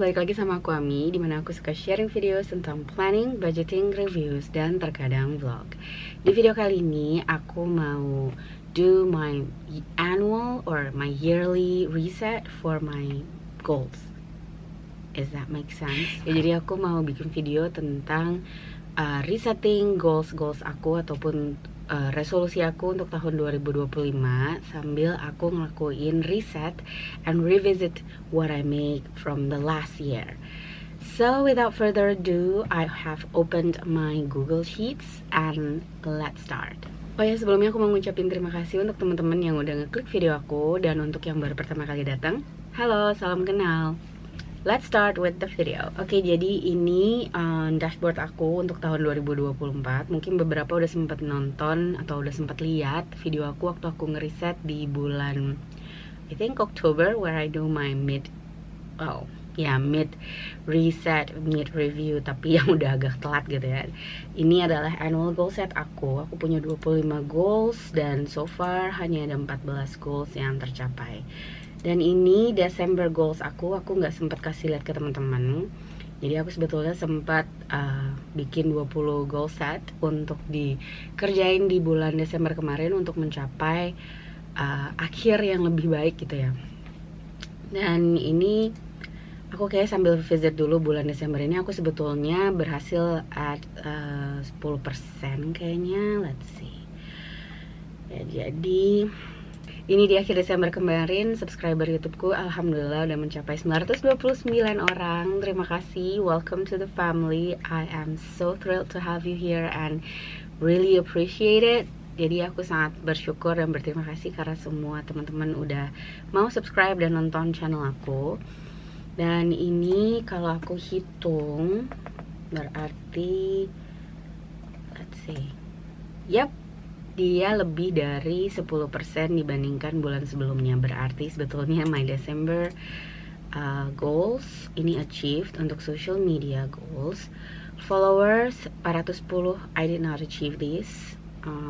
balik lagi sama aku Ami, dimana aku suka sharing video tentang planning, budgeting, reviews, dan terkadang vlog. Di video kali ini aku mau do my annual or my yearly reset for my goals. Does that make sense? Ya, jadi aku mau bikin video tentang resetting goals aku ataupun resolusi aku untuk tahun 2025 sambil aku ngelakuin reset and revisit what I make from the last year. So without further ado, I have opened my Google Sheets and let's start. Oh ya, sebelumnya aku mau ngucapin terima kasih untuk teman-teman yang udah ngeklik video aku, dan untuk yang baru pertama kali datang, halo, salam kenal. Let's start with the video. Oke, jadi ini dashboard aku untuk tahun 2024. Mungkin beberapa udah sempat nonton atau udah sempat lihat video aku waktu aku ngeriset di bulan I think October, where I do my mid reset, mid review, tapi yang udah agak telat gitu ya. Ini adalah annual goal set aku. Aku punya 25 goals dan so far hanya ada 14 goals yang tercapai. Dan ini December goals aku nggak sempat kasih lihat ke teman-teman. Jadi aku sebetulnya sempat bikin 20 goal set untuk dikerjain di bulan Desember kemarin untuk mencapai akhir yang lebih baik gitu ya. Dan ini aku kayak sambil visit dulu bulan Desember ini, aku sebetulnya berhasil at 10% kayaknya. Let's see. Ya, jadi ini di akhir Desember kemarin, subscriber YouTubeku alhamdulillah udah mencapai 929 orang. Terima kasih, welcome to the family. I am so thrilled to have you here and really appreciate it. Jadi aku sangat bersyukur dan berterima kasih karena semua teman-teman udah mau subscribe dan nonton channel aku. Dan ini kalau aku hitung berarti, let's see, yep, dia lebih dari 10% dibandingkan bulan sebelumnya. Berarti sebetulnya my December goals ini achieved. Untuk social media goals, followers 410, I did not achieve this,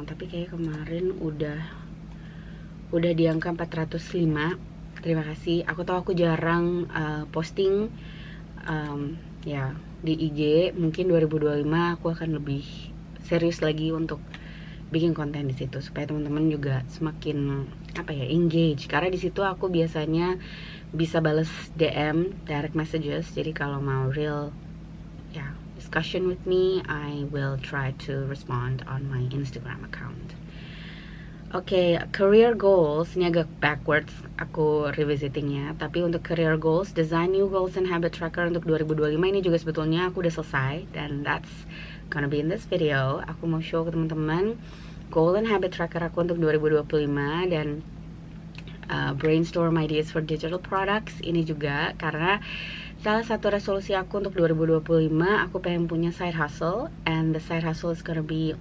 tapi kayak kemarin udah di angka 405. Terima kasih. Aku tahu aku jarang posting ya di IG. Mungkin 2025 aku akan lebih serius lagi untuk bikin konten di situ supaya teman-teman juga semakin engage, karena di situ aku biasanya bisa bales DM, direct messages. Jadi kalau mau real discussion with me, I will try to respond on my Instagram account. Oke, career goals ini agak backwards aku revisitingnya, tapi untuk career goals, design new goals and habit tracker untuk 2025 ini juga sebetulnya aku udah selesai, dan that's gonna be in this video. Aku mau show ke teman-teman goal and habit tracker aku untuk 2025 dan brainstorm ideas for digital products ini juga, karena salah satu resolusi aku untuk 2025 aku pengen punya side hustle, and the side hustle is gonna be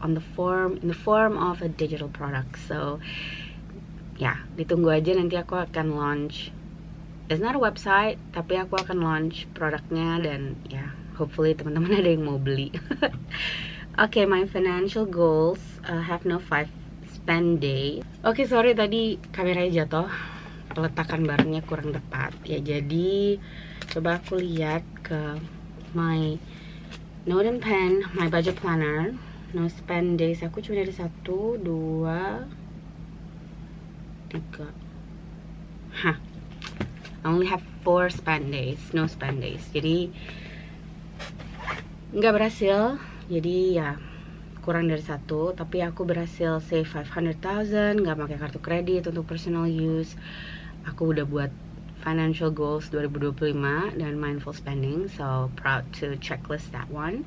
in the form of a digital product. So ditunggu aja, nanti aku akan launch. It's not a website, tapi aku akan launch produknya, dan hopefully teman-teman ada yang mau beli. Okay, my financial goals have no 5 spend day. Okay, sorry tadi kameranya jatuh, peletakan barangnya kurang tepat ya. Jadi coba aku lihat ke my note and pen, my budget planner. No spend days aku cuma ada 1, 2, 3. I only have 4 spend days, no spend days. Jadi nggak berhasil. Jadi kurang dari 1, tapi aku berhasil save 500,000, nggak pakai kartu kredit untuk personal use. Aku udah buat financial goals 2025 dan mindful spending, so proud to checklist that one.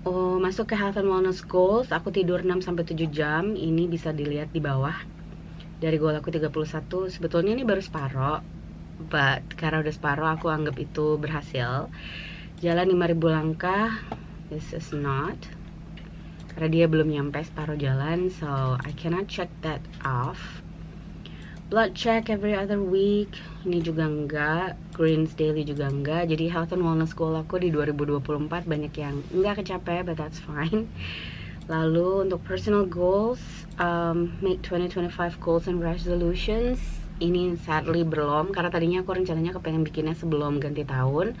Masuk ke health and wellness goals, aku tidur 6-7 jam. Ini bisa dilihat di bawah. Dari goal aku 31, sebetulnya ini baru separoh, but karena udah separoh aku anggap itu berhasil. Jalan 5.000 langkah, this is not, karena dia belum nyampe separuh jalan, so I cannot check that off. Blood check every other week, ini juga enggak. Greens daily juga enggak. Jadi health and wellness goal aku di 2024 banyak yang enggak kecapai, but that's fine. Lalu untuk personal goals, make 2025 goals and resolutions. Ini sadly belum, karena tadinya aku rencananya kepengen bikinnya sebelum ganti tahun.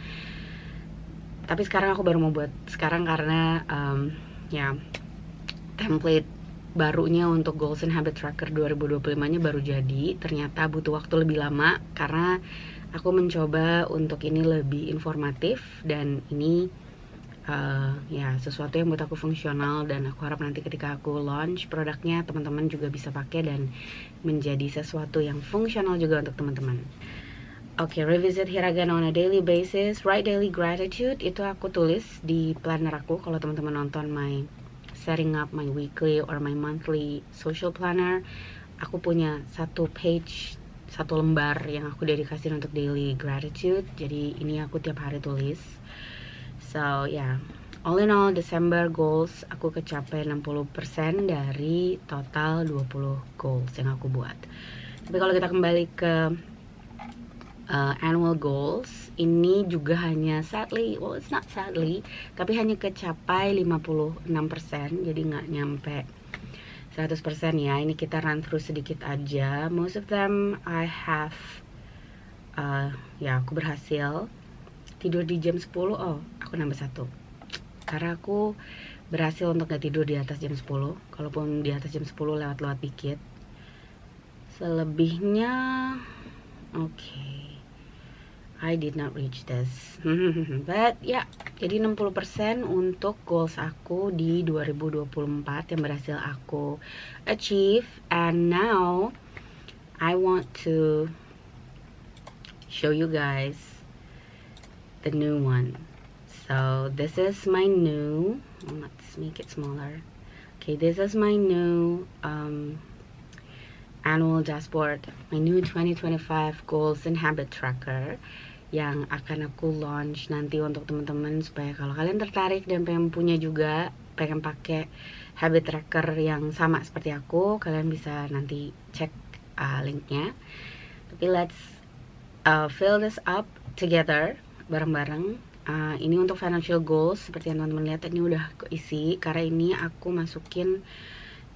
Tapi sekarang aku baru mau buat sekarang karena ya template barunya untuk Goals and Habit Tracker 2025-nya baru jadi. Ternyata butuh waktu lebih lama karena aku mencoba untuk ini lebih informatif, dan ini ya sesuatu yang buat aku fungsional, dan aku harap nanti ketika aku launch produknya teman-teman juga bisa pakai dan menjadi sesuatu yang fungsional juga untuk teman-teman. Oke, revisit hiragana on a daily basis. Write daily gratitude itu aku tulis di planner aku. Kalau teman-teman nonton my setting up my weekly or my monthly social planner, aku punya satu page, satu lembar yang aku dedikasikan untuk daily gratitude. Jadi ini aku tiap hari tulis. So yeah, all in all December goals aku kecapai 60% dari total 20 goals yang aku buat. Tapi kalau kita kembali ke annual goals, ini juga hanya sadly, well it's not sadly, tapi hanya kecapai 56%, jadi nggak nyampe 100% ya. Ini kita run through sedikit aja. Most of them I have ya aku berhasil tidur di jam 10. Oh, aku nambah satu karena aku berhasil untuk gak tidur di atas jam 10. Kalaupun di atas jam 10 lewat-lewat dikit. Selebihnya okay, I did not reach this. But ya, jadi 60% untuk goals aku di 2024 yang berhasil aku achieve. And now I want to show you guys the new one. So this is my new, let's make it smaller. Okay, this is my new annual dashboard, my new 2025 goals and habit tracker yang akan aku launch nanti untuk teman-teman, supaya kalau kalian tertarik dan pengen punya juga, pengen pakai habit tracker yang sama seperti aku, kalian bisa nanti cek linknya. Tapi let's fill this up together bareng-bareng. Ini untuk financial goals, seperti yang teman-teman lihat ini udah keisi karena ini aku masukin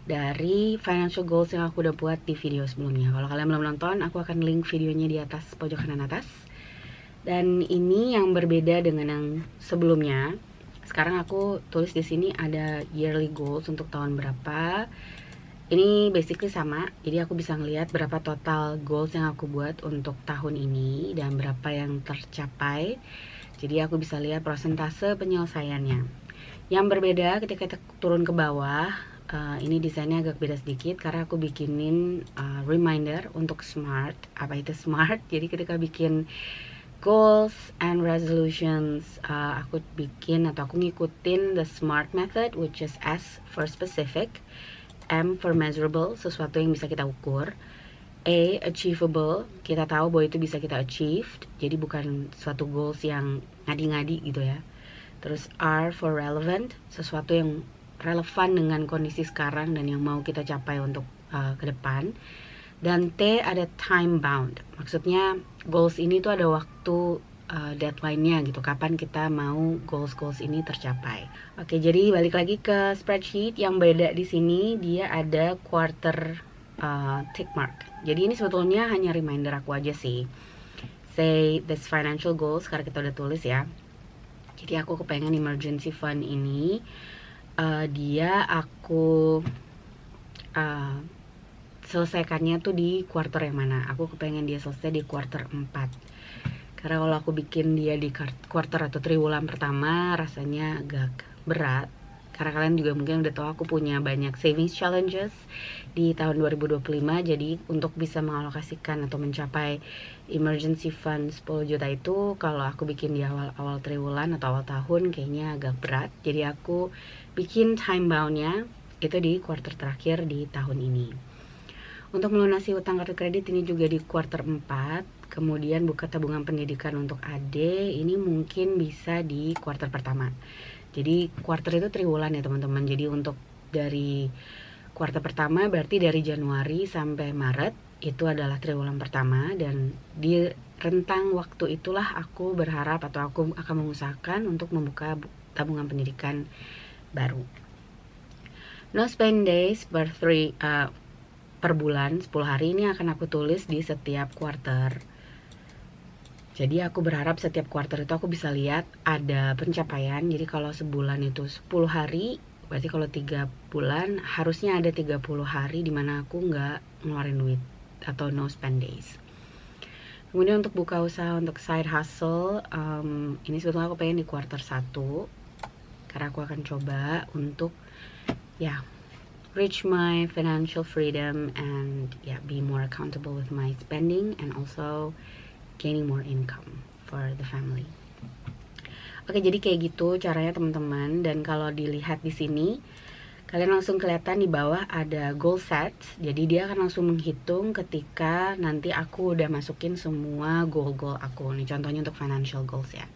dari financial goals yang aku udah buat di video sebelumnya. Kalau kalian belum nonton, aku akan link videonya di atas pojok kanan atas. Dan ini yang berbeda dengan yang sebelumnya. Sekarang aku tulis di sini ada yearly goals untuk tahun berapa. Ini basically sama, jadi aku bisa ngelihat berapa total goals yang aku buat untuk tahun ini dan berapa yang tercapai. Jadi aku bisa lihat persentase penyelesaiannya. Yang berbeda ketika kita turun ke bawah, ini desainnya agak beda sedikit karena aku bikinin reminder untuk SMART. Apa itu SMART? Jadi ketika bikin goals and resolutions, aku bikin atau aku ngikutin the SMART method, which is S for specific, M for measurable, sesuatu yang bisa kita ukur, A, achievable, kita tahu bahwa itu bisa kita achieved, jadi bukan suatu goals yang ngadi-ngadi gitu ya. Terus R for relevant, sesuatu yang relevan dengan kondisi sekarang dan yang mau kita capai untuk ke depan. Dan T ada time bound, maksudnya goals ini tuh ada waktu deadline-nya gitu, kapan kita mau goals ini tercapai. Oke, jadi balik lagi ke spreadsheet. Yang beda di sini dia ada quarter tick mark. Jadi ini sebetulnya hanya reminder aku aja sih. Say this financial goals, karena kita udah tulis ya. Jadi aku kepengen emergency fund ini dia aku selesaikannya tuh di quarter yang mana. Aku kepengen dia selesai di quarter 4. Karena kalau aku bikin dia di quarter atau triwulan pertama rasanya agak berat. Karena kalian juga mungkin udah tahu aku punya banyak savings challenges di tahun 2025. Jadi untuk bisa mengalokasikan atau mencapai emergency fund 10 juta itu, kalau aku bikin di awal triwulan atau awal tahun kayaknya agak berat. Jadi aku bikin time boundnya itu di quarter terakhir di tahun ini. Untuk melunasi utang kartu kredit ini juga di quarter 4. Kemudian buka tabungan pendidikan untuk adik, ini mungkin bisa di quarter pertama. Jadi quarter itu triwulan ya teman-teman. Jadi untuk dari quarter pertama berarti dari Januari sampai Maret itu adalah triwulan pertama, dan di rentang waktu itulah aku berharap atau aku akan mengusahakan untuk membuka tabungan pendidikan baru. No spend days per per bulan 10 hari ini akan aku tulis di setiap quarter. Jadi aku berharap setiap quarter itu aku bisa lihat ada pencapaian. Jadi kalau sebulan itu 10 hari, berarti kalau 3 bulan harusnya ada 30 hari dimana aku nggak ngeluarin duit atau no spend days. Kemudian untuk buka usaha, untuk side hustle, ini sebetulnya aku pengen di quarter 1, karena aku akan coba untuk reach my financial freedom and be more accountable with my spending and also gaining more income for the family. Oke, jadi kayak gitu caranya teman-teman. Dan kalau dilihat di sini, kalian langsung kelihatan di bawah ada goal set. Jadi dia akan langsung menghitung ketika nanti aku udah masukin semua goal-goal aku. Nih contohnya untuk financial goals ya.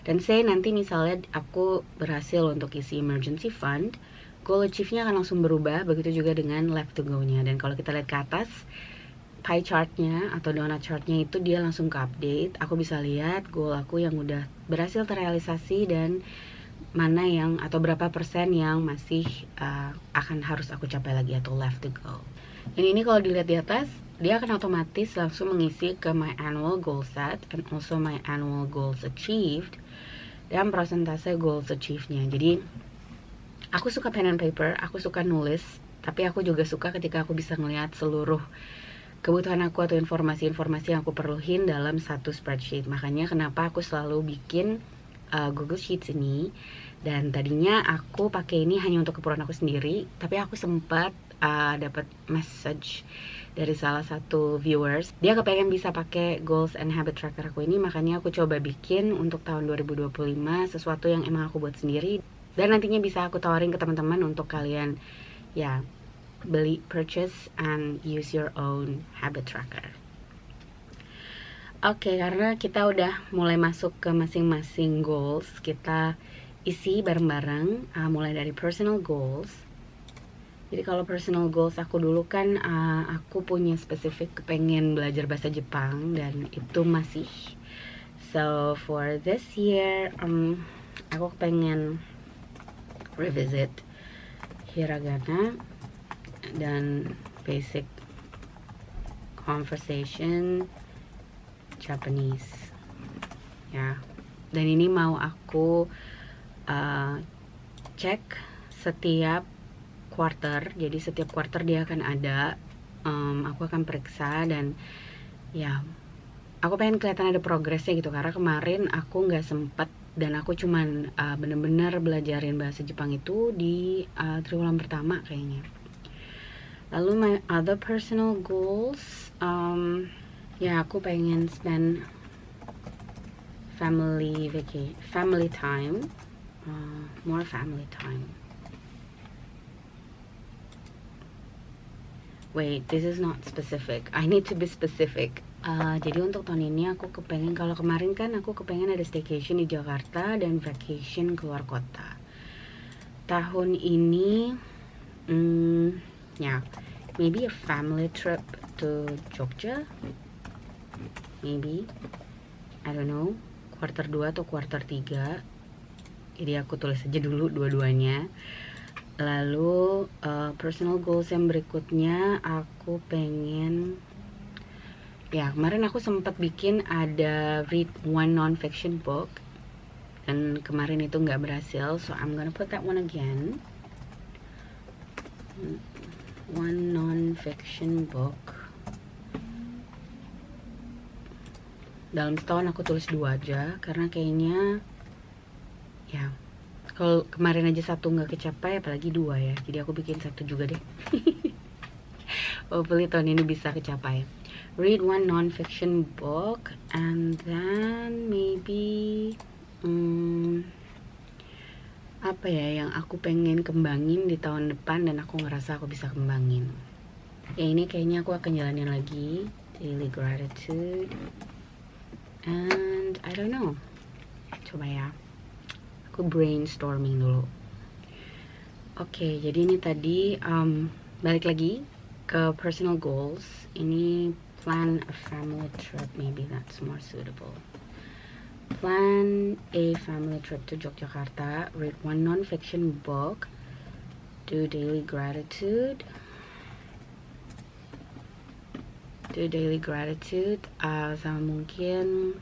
Dan say nanti misalnya aku berhasil untuk isi emergency fund, goal achieve-nya akan langsung berubah. Begitu juga dengan left to go-nya. Dan kalau kita lihat ke atas, pie chart-nya atau donut chart-nya itu dia langsung ke update. Aku bisa lihat goal aku yang udah berhasil terrealisasi dan mana yang atau berapa persen yang masih akan harus aku capai lagi atau left to go. Ini kalau dilihat di atas, dia akan otomatis langsung mengisi ke my annual goal set and also my annual goals achieved dan persentase goals achieved-nya. Jadi aku suka pen and paper, aku suka nulis, tapi aku juga suka ketika aku bisa ngelihat seluruh kebutuhan aku atau informasi-informasi yang aku perluin dalam satu spreadsheet. Makanya kenapa aku selalu bikin Google Sheets ini. Dan tadinya aku pakai ini hanya untuk keperluan aku sendiri, tapi aku sempat dapat message dari salah satu viewers. Dia kepengen bisa pakai goals and habit tracker aku ini, makanya aku coba bikin untuk tahun 2025 sesuatu yang emang aku buat sendiri. Dan nantinya bisa aku tawarin ke teman-teman untuk kalian beli, purchase and use your own habit tracker. Oke, karena kita udah mulai masuk ke masing-masing goals, kita isi bareng-bareng, mulai dari personal goals. Jadi kalau personal goals aku dulu kan aku punya spesifik pengen belajar bahasa Jepang dan itu masih. So for this year aku pengen revisit hiragana dan basic conversation Japanese ya. Dan ini mau aku cek setiap quarter. Jadi setiap quarter dia akan ada, aku akan periksa dan aku pengen kelihatan ada progresnya gitu. Karena kemarin aku nggak sempet dan aku cuman bener-bener belajarin bahasa Jepang itu di triwulan pertama kayaknya. Lalu my other personal goals, aku pengen spend family time, more family time. Wait, this is not specific. I need to be specific. Jadi untuk tahun ini aku kepengen, kalau kemarin kan aku kepengen ada staycation di Jakarta dan vacation keluar kota. Tahun ini, maybe a family trip to Jogja. Maybe, I don't know, quarter 2 atau quarter 3. Jadi aku tulis aja dulu dua-duanya. Lalu personal goals yang berikutnya aku pengen, kemarin aku sempat bikin ada read one non-fiction book dan kemarin itu nggak berhasil, so I'm gonna put that one again. One non-fiction book. Dalam setahun aku tulis 2 aja karena kayaknya kalau kemarin aja 1 nggak kecapai apalagi 2 ya. Jadi aku bikin 1 juga deh. Hopefully tahun ini bisa kecapai. Read one non-fiction book and then maybe apa ya yang aku pengen kembangin di tahun depan dan aku ngerasa aku bisa kembangin. Ini kayaknya aku akan jalanin lagi daily gratitude. And I don't know. Coba ya. Aku brainstorming dulu. Oke, jadi ini tadi balik lagi ke personal goals. Ini plan a family trip, maybe that's more suitable. Plan a family trip to Yogyakarta, read one non-fiction book, do daily gratitude, do daily gratitude, sama mungkin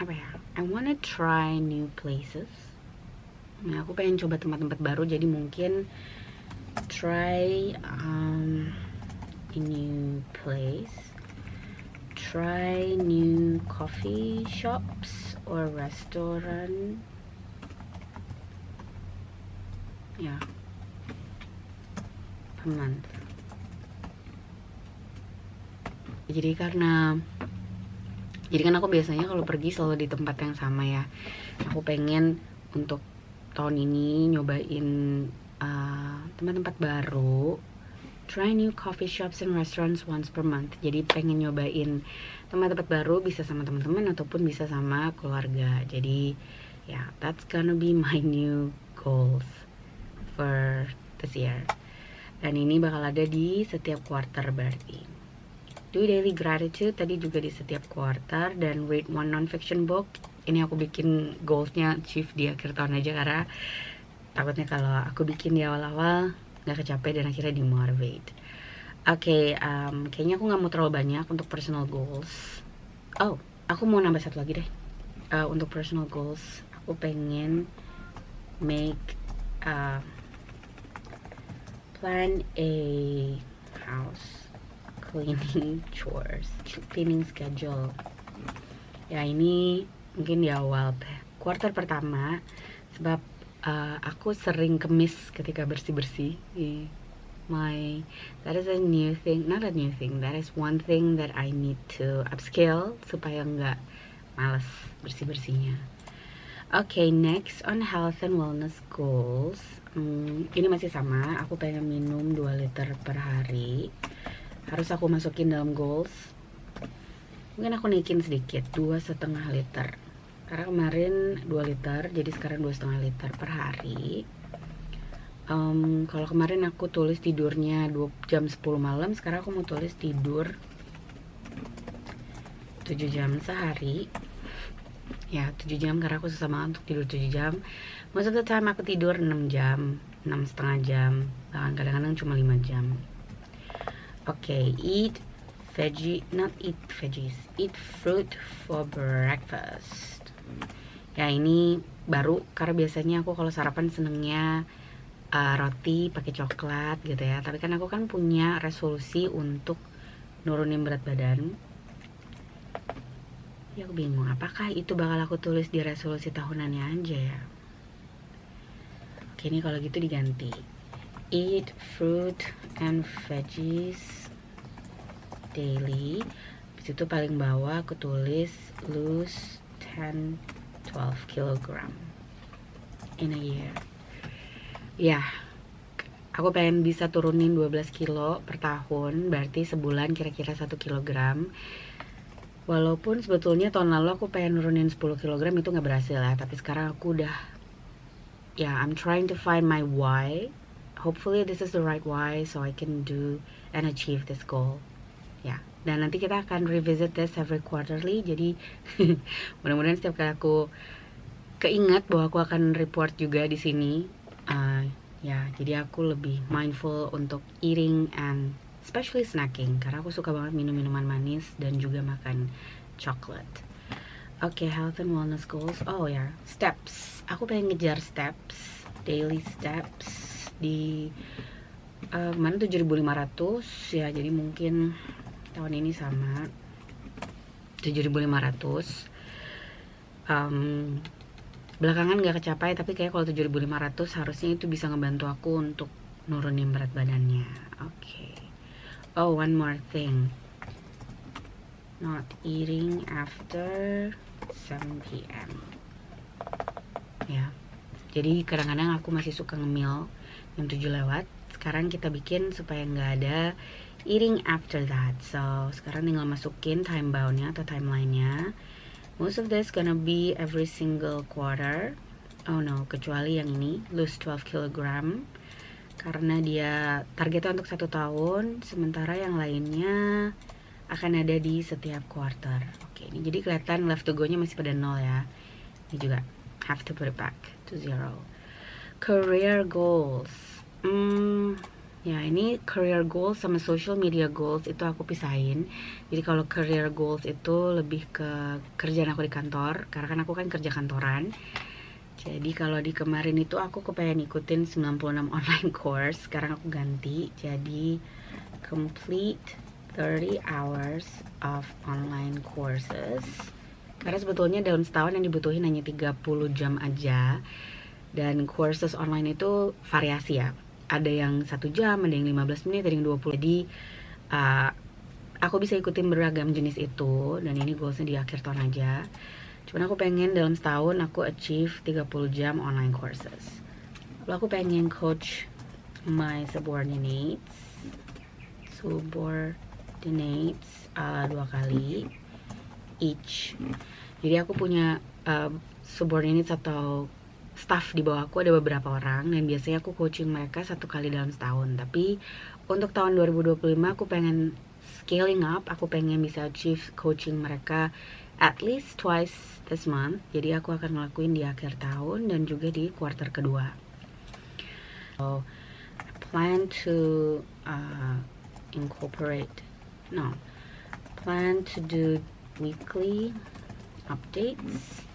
apa ya, I wanna try new places. Nah, aku pengen coba tempat-tempat baru, jadi mungkin try a new place, try new coffee shops or restaurant. Ya, per month. Jadi kan aku biasanya kalau pergi selalu di tempat yang sama ya. Aku pengen untuk tahun ini nyobain tempat-tempat baru, try new coffee shops and restaurants once per month. Jadi pengen nyobain tempat-tempat baru, bisa sama teman-teman ataupun bisa sama keluarga. Jadi ya, that's gonna be my new goals for this year. Dan ini bakal ada di setiap quarter berarti. Do daily gratitude tadi juga di setiap quarter, dan read one non-fiction book. Ini aku bikin goalsnya achieve di akhir tahun aja, karena takutnya kalau aku bikin di awal-awal nggak kecapek dan akhirnya demotivate. Oke, kayaknya aku nggak mau terlalu banyak untuk personal goals. Oh, aku mau nambah satu lagi deh. Untuk personal goals, aku pengen make plan a house cleaning schedule. Ya, ini mungkin di awal quarter pertama, sebab aku sering kemis ketika bersih-bersih. That is a new thing, not a new thing, that is one thing that I need to upscale supaya nggak males bersih-bersihnya. Okay, next on health and wellness goals. Ini masih sama, aku pengen minum 2 liter per hari. Harus aku masukin dalam goals. Mungkin aku naikin sedikit, 2,5 liter. Karena kemarin 2 liter, jadi sekarang 2,5 liter per hari. Kalau kemarin aku tulis tidurnya jam 10 malam, sekarang aku mau tulis tidur 7 jam sehari. Ya, 7 jam karena aku susah banget untuk tidur 7 jam. Most of the time aku tidur 6 jam, 6,5 jam, bahkan kadang-kadang cuma 5 jam. Okay, eat fruit for breakfast. Ya, ini baru karena biasanya aku kalau sarapan senengnya roti pakai coklat gitu ya. Tapi kan aku kan punya resolusi untuk nurunin berat badan. Ya, aku bingung apakah itu bakal aku tulis di resolusi tahunannya aja ya. Oke, ini kalau gitu diganti. Eat fruit and veggies daily. Habis itu paling bawah aku tulis lose 10-12 kilogram in a year. Ya, aku pengen bisa turunin 12 kilo per tahun, berarti sebulan kira-kira 1 kilogram. Walaupun sebetulnya tahun lalu aku pengen nurunin 10 kilogram, itu nggak berhasil ya. Tapi sekarang aku udah, ya, I'm trying to find my why. Hopefully this is the right why, so I can do and achieve this goal. Ya, dan nanti kita akan revisit this every quarterly. Jadi mudah-mudahan setiap kali aku keingat bahwa aku akan report juga di sini. Ya, jadi aku lebih mindful untuk eating and especially snacking, karena aku suka banget minum minuman manis dan juga makan chocolate. Oke, health and wellness goals. Oh ya, steps. Aku pengen ngejar steps, daily steps di kemarin 7.500 ya, jadi mungkin tahun ini sama 7.500. Belakangan gak kecapai, tapi kayak kalau 7.500 harusnya itu bisa ngebantu aku untuk nurunin berat badannya. Oke. Oh, one more thing, not eating after 7 PM. Ya, jadi kadang-kadang aku masih suka ngemil jam 7 lewat. Sekarang kita bikin supaya nggak ada eating after that. So sekarang tinggal masukin time boundnya atau timelinenya. Most of this gonna be every single quarter. Oh no, kecuali yang ini, lose 12 kilogram, karena dia targetnya untuk 1 tahun, sementara yang lainnya akan ada di setiap quarter. Oke, ini jadi kelihatan left to go-nya masih pada 0 ya. Ini juga have to put it back to 0. Career goals. Ya, ini career goals sama social media goals itu aku pisahin. Jadi kalau career goals itu lebih ke kerjaan aku di kantor, karena kan aku kan kerja kantoran. Jadi kalau di kemarin itu aku kepengen ikutin 96 online course, sekarang aku ganti jadi complete 30 hours of online courses. Karena sebetulnya dalam setahun yang dibutuhin hanya 30 jam aja. Dan courses online itu variasi ya. Ada yang 1 jam, ada yang 15 menit, ada yang 20. Jadi aku bisa ikutin beragam jenis itu. Dan ini goalsnya di akhir tahun aja. Cuman aku pengen dalam setahun aku achieve 30 jam online courses. Lalu aku pengen coach my subordinates 2 kali each. Jadi aku punya subordinates atau staff di bawah aku ada beberapa orang, dan biasanya aku coaching mereka 1 kali dalam setahun. Tapi untuk tahun 2025 aku pengen scaling up, aku pengen bisa achieve coaching mereka at least twice this month. Jadi aku akan ngelakuin di akhir tahun dan juga di kuartal kedua. So I plan to plan to do weekly updates,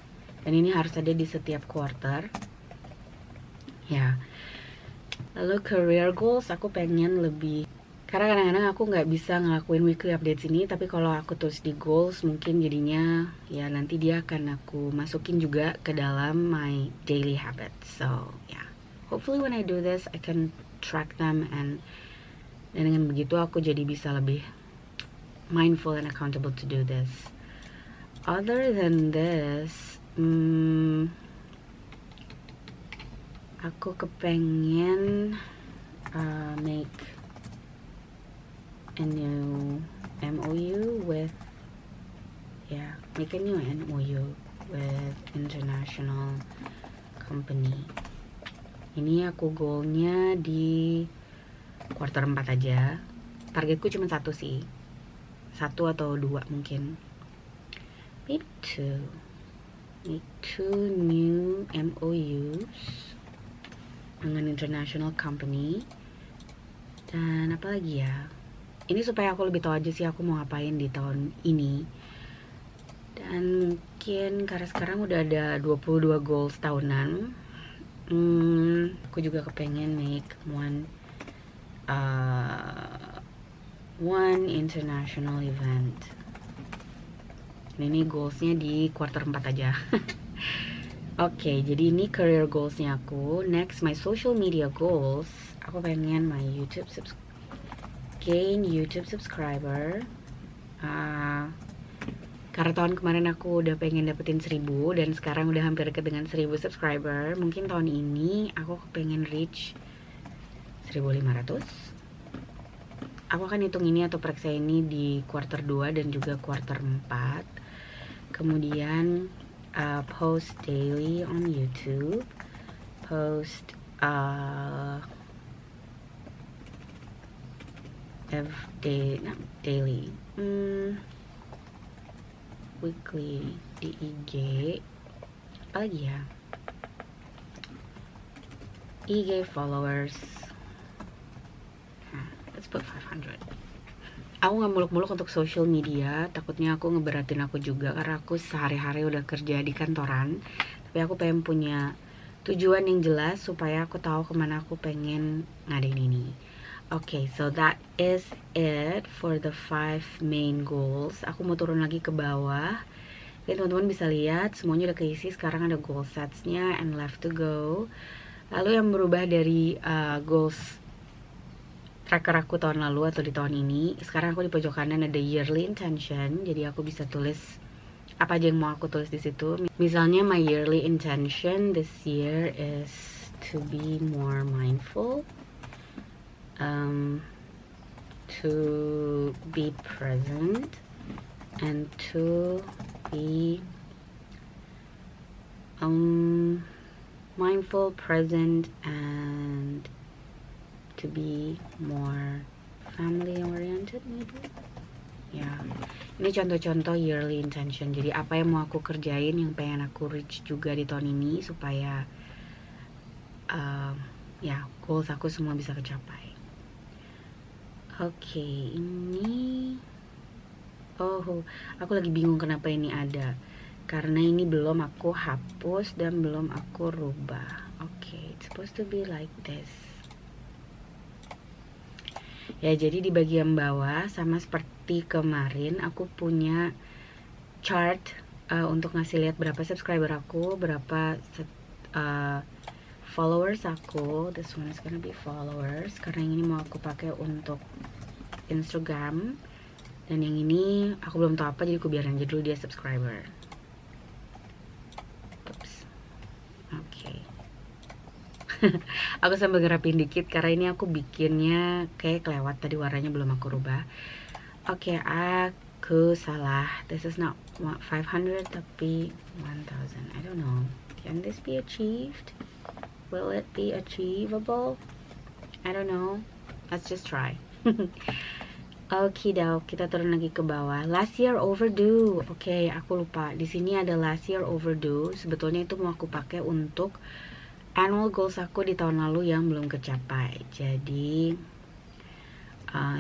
dan ini harus ada di setiap quarter ya. Lalu career goals aku pengen lebih, karena kadang-kadang aku nggak bisa ngelakuin weekly updates ini, tapi kalau aku tulis di goals mungkin jadinya ya nanti dia akan aku masukin juga ke dalam my daily habits. So yeah, hopefully when I do this I can track them, dan dengan begitu aku jadi bisa lebih mindful and accountable to do this. Other than this, aku kepengen make a new MOU with international company. Ini aku goalnya di kuartal 4 aja. Targetku cuma 1 sih, 1 atau 2 mungkin. Maybe 2. Make 2 new MOUs dengan international company. Dan apa lagi ya, ini supaya aku lebih tahu aja sih aku mau ngapain di tahun ini. Dan mungkin karena sekarang udah ada 22 goals tahunan, aku juga kepengen make one international event. Ini goalsnya di kuartal 4 aja. Oke, jadi ini career goalsnya aku. Next, my social media goals. Aku pengen my gain YouTube subscriber. Karena tahun kemarin aku udah pengen dapetin 1000, dan sekarang udah hampir deket dengan 1000 subscriber. Mungkin tahun ini aku pengen reach 1500. Aku akan hitung ini atau periksa ini di kuartal 2 dan juga kuartal 4. Kemudian post daily on YouTube, post daily, weekly di IG. Apa lagi ya? IG followers, let's put 500. Aku gak muluk-muluk untuk social media, takutnya aku ngeberatin aku juga, karena aku sehari-hari udah kerja di kantoran. Tapi aku pengen punya tujuan yang jelas supaya aku tahu kemana aku pengen ngadain ini. Okay, so that is it for the 5 main goals. Aku mau turun lagi ke bawah. Jadi teman-teman bisa lihat semuanya udah keisi. Sekarang ada goal sets-nya and left to go. Lalu yang berubah dari goals tracker aku tahun lalu atau di tahun ini, sekarang aku di pojok kanan ada yearly intention. Jadi aku bisa tulis apa aja yang mau aku tulis di situ. Misalnya my yearly intention this year is to be more mindful, to be present, and to be mindful, present, and to be more family oriented maybe. Ya, ini contoh-contoh yearly intention. Jadi apa yang mau aku kerjain, yang pengen aku reach juga di tahun ini supaya goals aku semua bisa kecapai. Oke, ini aku lagi bingung kenapa ini ada. Karena ini belum aku hapus dan belum aku rubah. Oke, it's supposed to be like this. Ya, jadi di bagian bawah sama seperti kemarin aku punya chart untuk ngasih lihat berapa subscriber aku, berapa followers aku. This one is gonna be followers karena yang ini mau aku pakai untuk Instagram, dan yang ini aku belum tahu apa, jadi aku biarin aja dulu dia subscriber. Oops. Oke. Aku sambil ngerapin dikit karena ini aku bikinnya kayak kelewat tadi, warnanya belum aku rubah. Oke, aku salah. This is not 500 tapi 1000. I don't know. Can this be achieved? Will it be achievable? I don't know. Let's just try. Oke, kita turun lagi ke bawah. Last year overdue. Oke, aku lupa. Di sini ada last year overdue. Sebetulnya itu mau aku pakai untuk annual goals aku di tahun lalu yang belum kecapai. Jadi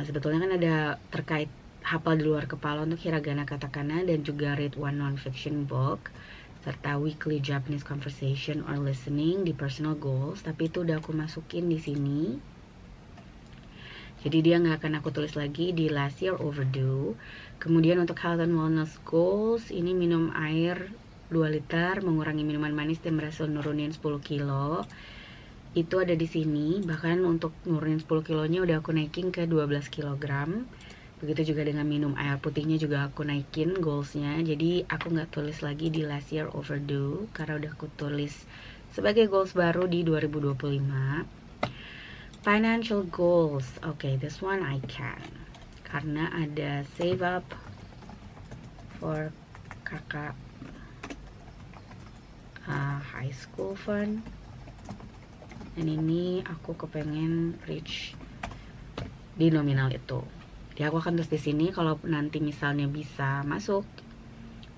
sebetulnya kan ada terkait hafal di luar kepala untuk hiragana, katakana, dan juga read one non-fiction book, serta weekly Japanese conversation or listening di personal goals. Tapi itu udah aku masukin di sini. Jadi dia nggak akan aku tulis lagi di last year overdue. Kemudian untuk health and wellness goals, ini minum air 2 liter, mengurangi minuman manis, dan berhasil nurunin 10 kilo. Itu ada di sini. Bahkan untuk nurunin 10 kilonya udah aku naikin ke 12 kilogram. Begitu juga dengan minum air putihnya juga aku naikin goalsnya. Jadi aku nggak tulis lagi di last year overdue karena udah aku tulis sebagai goals baru di 2025. Financial goals. Okay, this one I can. Karena ada save up for kakak high school fund. Dan ini aku kepengen reach di nominal itu. Jadi aku akan tulis di sini. Kalau nanti misalnya bisa masuk,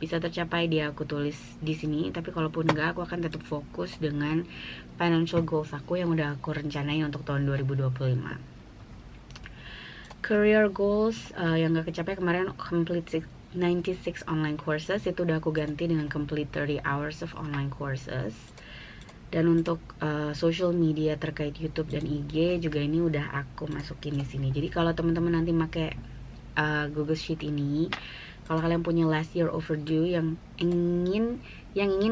bisa tercapai, dia aku tulis di sini. Tapi kalaupun enggak, aku akan tetap fokus dengan financial goals aku yang udah aku rencanain untuk tahun 2025. Career goals yang gak kecapai kemarin, complete 96 online courses, itu udah aku ganti dengan complete 30 hours of online courses. Dan untuk social media terkait YouTube dan IG juga ini udah aku masukin di sini. Jadi kalau teman-teman nanti pakai Google Sheet ini, kalau kalian punya last year overdue yang ingin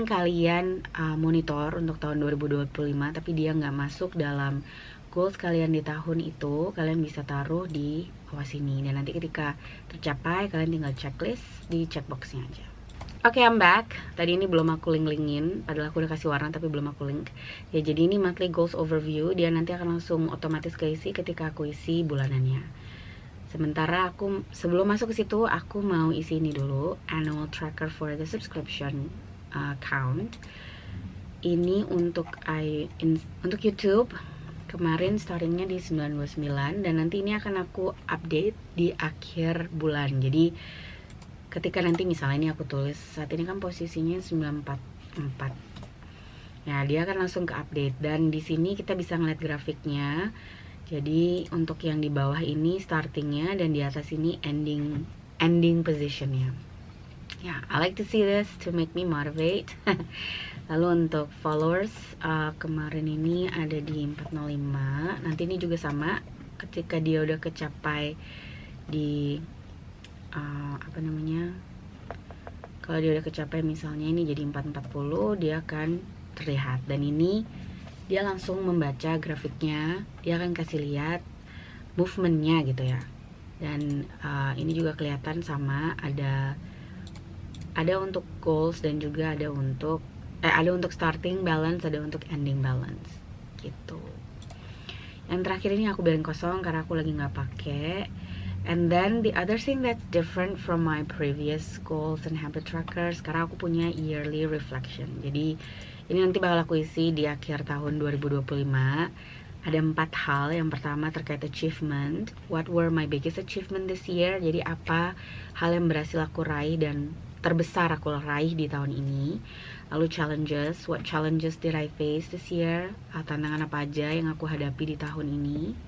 kalian monitor untuk tahun 2025 tapi dia nggak masuk dalam goals kalian di tahun itu, kalian bisa taruh di bawah sini, dan nanti ketika tercapai kalian tinggal checklist di checkboxnya aja. Oke, I'm back. Tadi ini belum aku link-linkin, padahal aku udah kasih warna tapi belum aku link. Ya, jadi ini monthly goals overview, dia nanti akan langsung otomatis keisi ketika aku isi bulanannya. Sementara aku sebelum masuk ke situ, aku mau isi ini dulu, annual tracker for the subscription account. Ini untuk YouTube. Kemarin startingnya di 929 dan nanti ini akan aku update di akhir bulan. Jadi ketika nanti misalnya ini aku tulis saat ini kan posisinya 944. Ya, dia akan langsung ke update, dan di sini kita bisa ngeliat grafiknya. Jadi untuk yang di bawah ini startingnya dan di atas ini ending positionnya. Ya, I like to see this to make me motivate. Lalu untuk followers kemarin ini ada di 405. Nanti ini juga sama, ketika dia udah kecapai di kalau dia udah kecapai misalnya ini jadi 440, dia akan terlihat. Dan ini dia langsung membaca grafiknya, dia akan kasih lihat movementnya gitu ya. Dan ini juga kelihatan sama, ada untuk goals dan juga ada untuk starting balance, ada untuk ending balance gitu. Yang terakhir ini aku biarin kosong karena aku lagi nggak pakai. And then the other thing that's different from my previous goals and habit trackers, karena aku punya yearly reflection. Jadi ini nanti bakal aku isi di akhir tahun 2025. Ada 4 hal. Yang pertama terkait achievement. What were my biggest achievement this year? Jadi apa hal yang berhasil aku raih dan terbesar aku raih di tahun ini. Lalu challenges. What challenges did I face this year? Tantangan apa aja yang aku hadapi di tahun ini.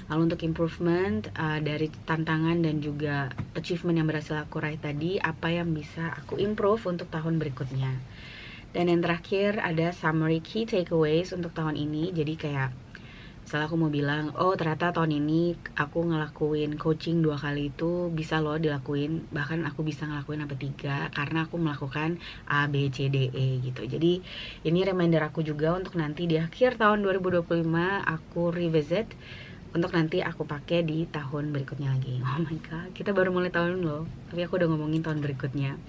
Lalu untuk improvement, dari tantangan dan juga achievement yang berhasil aku raih tadi, apa yang bisa aku improve untuk tahun berikutnya. Dan yang terakhir ada summary key takeaways untuk tahun ini. Jadi kayak misalnya aku mau bilang, oh ternyata tahun ini aku ngelakuin coaching 2 kali itu bisa loh dilakuin. Bahkan aku bisa ngelakuin sampai 3 karena aku melakukan A, B, C, D, E gitu. Jadi ini reminder aku juga untuk nanti di akhir tahun 2025 aku revisit untuk nanti aku pakai di tahun berikutnya lagi. Oh my god, kita baru mulai tahun loh, tapi aku udah ngomongin tahun berikutnya.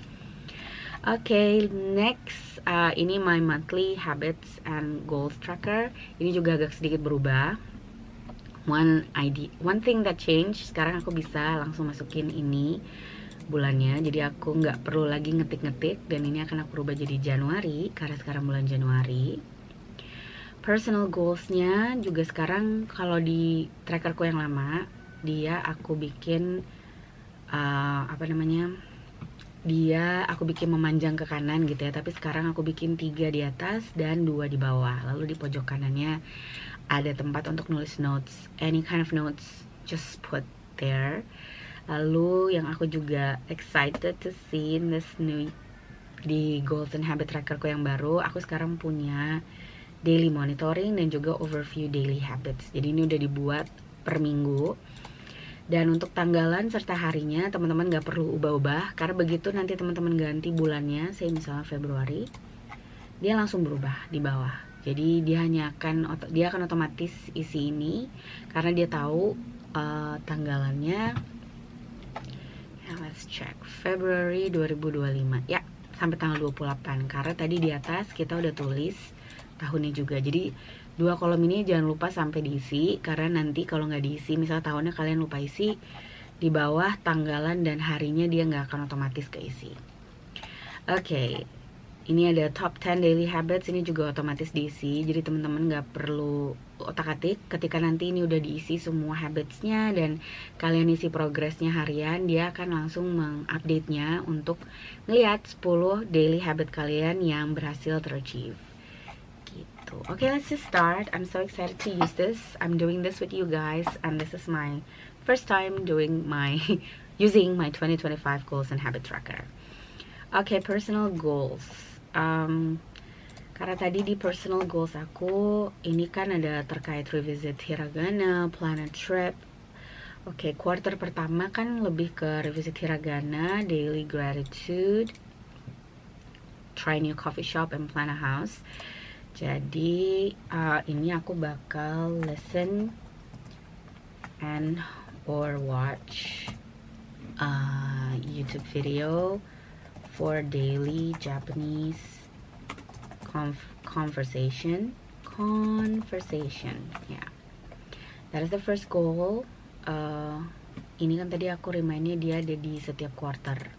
Oke, next, ini my monthly habits and goals tracker. Ini juga agak sedikit berubah. One thing that change, sekarang aku bisa langsung masukin ini bulannya. Jadi aku nggak perlu lagi ngetik-ngetik, dan ini akan aku rubah jadi Januari karena sekarang bulan Januari. Personal goalsnya juga sekarang kalau di trackerku yang lama, dia aku bikin aku bikin memanjang ke kanan gitu ya, tapi sekarang aku bikin 3 di atas dan 2 di bawah. Lalu di pojok kanannya ada tempat untuk nulis notes, any kind of notes, just put there. Lalu yang aku juga excited to see in this new di goals and habit trackerku yang baru, aku sekarang punya daily monitoring dan juga overview daily habits. Jadi ini udah dibuat per minggu. Dan untuk tanggalan serta harinya teman-teman gak perlu ubah-ubah, karena begitu nanti teman-teman ganti bulannya, saya misalnya Februari, dia langsung berubah di bawah. Jadi dia akan otomatis isi ini karena dia tahu tanggalannya. Let's check, Februari 2025 ya, sampai tanggal 28, karena tadi di atas kita udah tulis tahunnya juga. Jadi 2 kolom ini jangan lupa sampai diisi, karena nanti kalau nggak diisi, misal tahunnya kalian lupa isi, di bawah tanggalan dan harinya dia nggak akan otomatis keisi. Oke, ini ada top 10 daily habits, ini juga otomatis diisi, jadi teman-teman nggak perlu otak-atik. Ketika nanti ini udah diisi semua habitsnya dan kalian isi progresnya harian, dia akan langsung mengupdate-nya untuk ngelihat 10 daily habit kalian yang berhasil terachieve. Okay, let's just start. I'm so excited to use this. I'm doing this with you guys, and this is my first time doing using my 2025 goals and habit tracker. Okay, personal goals. Karena tadi di personal goals aku ini kan ada terkait revisit hiragana, plan a trip. Okay, quarter pertama kan lebih ke revisit hiragana, daily gratitude, try new coffee shop, and plan a house. Jadi ini aku bakal listen and or watch YouTube video for daily Japanese conversation. Yeah, that is the first goal. Ini kan tadi aku remind-nya dia ada di setiap quarter.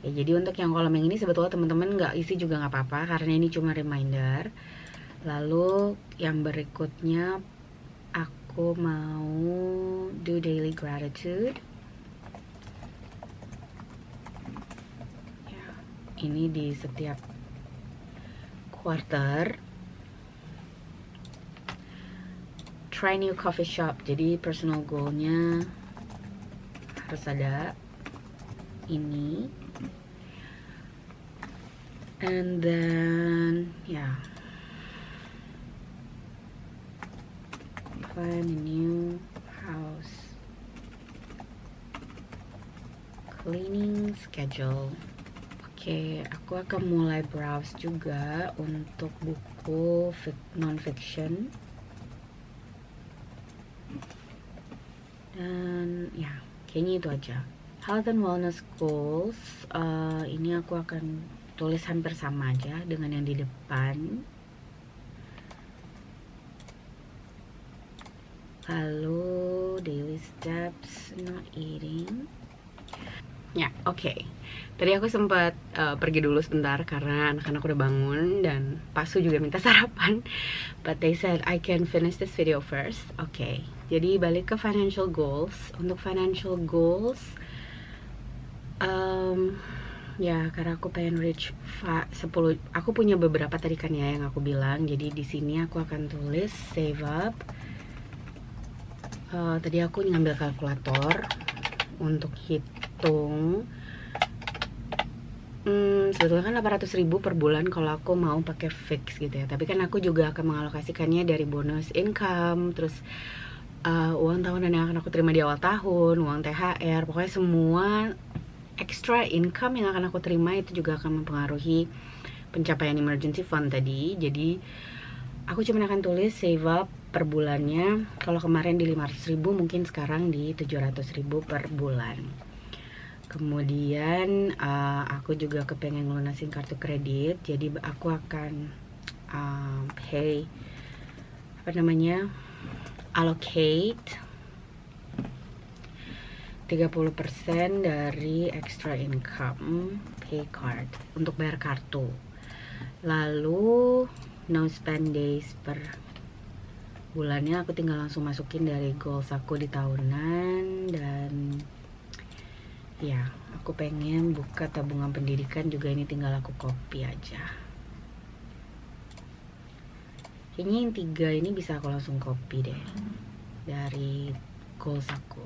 Ya, jadi untuk yang kolom yang ini sebetulnya teman-teman nggak isi juga nggak apa-apa, karena ini cuma reminder. Lalu yang berikutnya aku mau do daily gratitude. Ya, ini di setiap quarter. Try new coffee shop, jadi personal goalnya harus ada ini. And then yeah, plan a new house, cleaning schedule. Oke, aku akan mulai browse juga untuk buku non-fiction. Dan ya, kayaknya itu aja. Health and wellness goals, ini aku akan tulis hampir sama aja dengan yang di depan. Lalu daily steps, not eating. Ya, oke. Tadi aku sempat pergi dulu sebentar karena anak-anak udah bangun dan Pasu juga minta sarapan. But they said I can finish this video first. Oke. Jadi balik ke financial goals. Untuk financial goals, ya karena aku pengen reach 10. Aku punya beberapa tadi kan ya yang aku bilang. Jadi di sini aku akan tulis save up Tadi aku ngambil kalkulator untuk hitung. Sebetulnya kan 800.000 per bulan kalau aku mau pakai fix gitu ya. Tapi kan aku juga akan mengalokasikannya dari bonus income, terus uang tahunan yang akan aku terima di awal tahun, uang THR, pokoknya semua extra income yang akan aku terima itu juga akan mempengaruhi pencapaian emergency fund tadi. Jadi aku cuma akan tulis save up per bulannya. Kalau kemarin di 500.000, mungkin sekarang di 700.000 per bulan. Kemudian aku juga kepengen ngelunasin kartu kredit, jadi aku akan allocate 30% dari extra income pay card untuk bayar kartu. Lalu no spend days per bulannya aku tinggal langsung masukin dari goals aku di tahunan. Dan ya, aku pengen buka tabungan pendidikan juga, ini tinggal aku copy aja. Kayaknya yang 3 ini bisa aku langsung copy deh dari goals aku.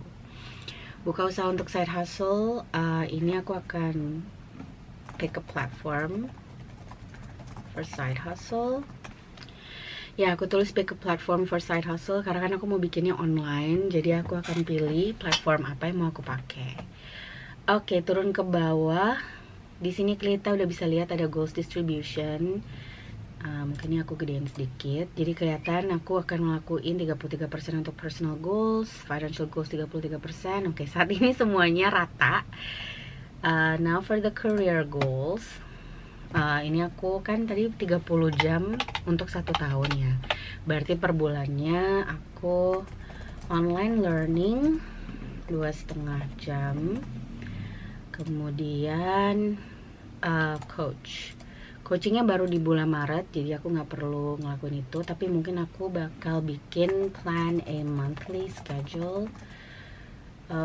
Buka usaha untuk side hustle, ini aku akan pick a platform for side hustle. Ya, aku tulis pick a platform for side hustle karena kan aku mau bikinnya online, jadi aku akan pilih platform apa yang mau aku pakai. Oke, turun ke bawah. Di sini kita udah bisa lihat ada goals distribution. Mungkin ini aku gedein sedikit. Jadi kelihatan aku akan ngelakuin 33% untuk personal goals, financial goals 33%. Oke, saat ini semuanya rata. Now for the career goals. Ini aku kan tadi 30 jam untuk 1 tahun ya. Berarti per bulannya aku online learning 2,5 jam. Kemudian coachingnya baru di bulan Maret, jadi aku nggak perlu ngelakuin itu. Tapi mungkin aku bakal bikin plan a monthly schedule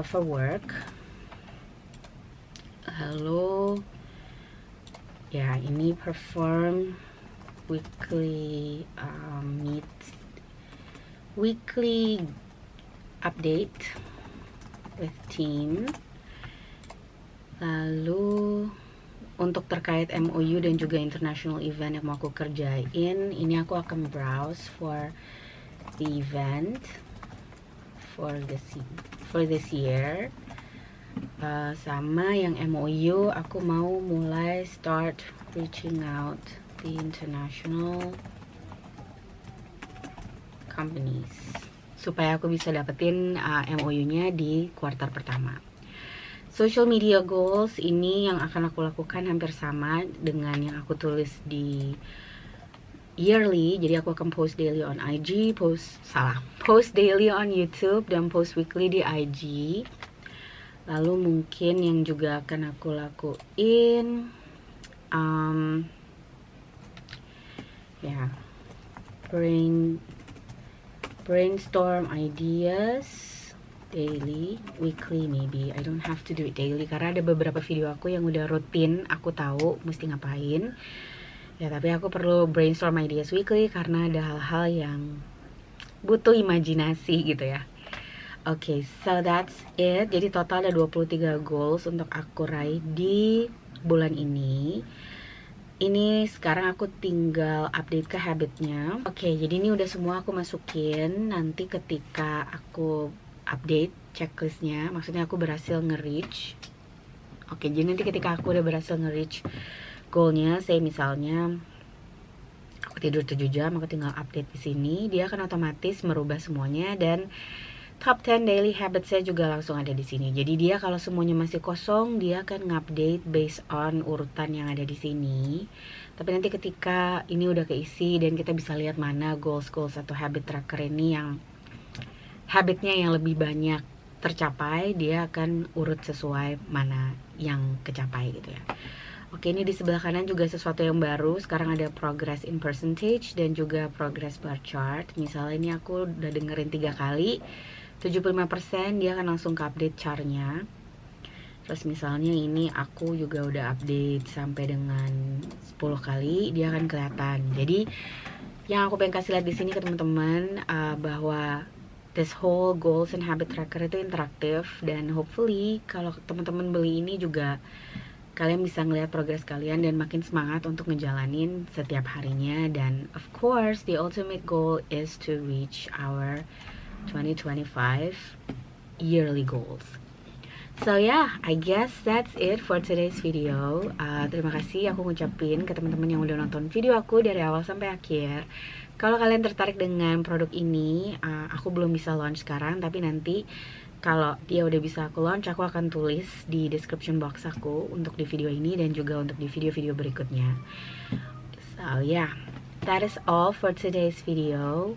for work. Lalu ya, ini perform weekly weekly update with team. Lalu untuk terkait MOU dan juga international event yang mau aku kerjain, ini aku akan browse for the event for this year. Sama yang MOU, aku mau mulai start reaching out the international companies supaya aku bisa dapetin MOU-nya di kuartal pertama. Social media goals ini yang akan aku lakukan hampir sama dengan yang aku tulis di yearly. Jadi aku akan post daily on IG, post daily on YouTube, dan post weekly di IG. Lalu mungkin yang juga akan aku lakuin brainstorm ideas daily, weekly maybe. I don't have to do it daily karena ada beberapa video aku yang udah rutin, aku tahu mesti ngapain. Ya, tapi aku perlu brainstorm ideas weekly karena ada hal-hal yang butuh imajinasi gitu ya. Oke, so that's it. Jadi total ada 23 goals untuk aku raih di bulan ini. Ini sekarang aku tinggal update ke habitnya. Oke, jadi ini udah semua aku masukin. Nanti ketika aku update checklistnya, maksudnya aku berhasil nge-reach. Oke, jadi nanti ketika aku udah berhasil nge-reach goalnya, saya misalnya aku tidur 7 jam, aku tinggal update di sini, dia akan otomatis merubah semuanya. Dan top 10 daily habits saya juga langsung ada di sini. Jadi dia kalau semuanya masih kosong, dia akan ngupdate based on urutan yang ada di sini. Tapi nanti ketika ini udah keisi dan kita bisa lihat mana goals atau habit tracker ini yang habitnya yang lebih banyak tercapai, dia akan urut sesuai mana yang kecapai gitu ya. Oke, ini di sebelah kanan juga sesuatu yang baru. Sekarang ada progress in percentage dan juga progress bar chart. Misalnya ini aku udah dengerin 3 kali, 75%, dia akan langsung ke update chartnya. Terus misalnya ini aku juga udah update sampai dengan 10 kali, dia akan kelihatan. Jadi yang aku pengen kasih lihat di sini ke teman-teman, bahwa this whole goals and habit tracker itu interaktif, dan hopefully kalau teman-teman beli ini juga kalian bisa ngeliat progres kalian dan makin semangat untuk ngejalanin setiap harinya. Dan of course the ultimate goal is to reach our 2025 yearly goals. So yeah, I guess that's it for today's video. Terima kasih aku ngucapin ke teman-teman yang udah nonton video aku dari awal sampai akhir. Kalau kalian tertarik dengan produk ini, aku belum bisa launch sekarang, tapi nanti kalau dia udah bisa aku launch, aku akan tulis di description box aku untuk di video ini dan juga untuk di video-video berikutnya. So yeah, that is all for today's video.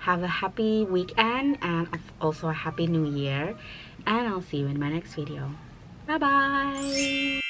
Have a happy weekend and also a happy new year. And I'll see you in my next video. Bye bye.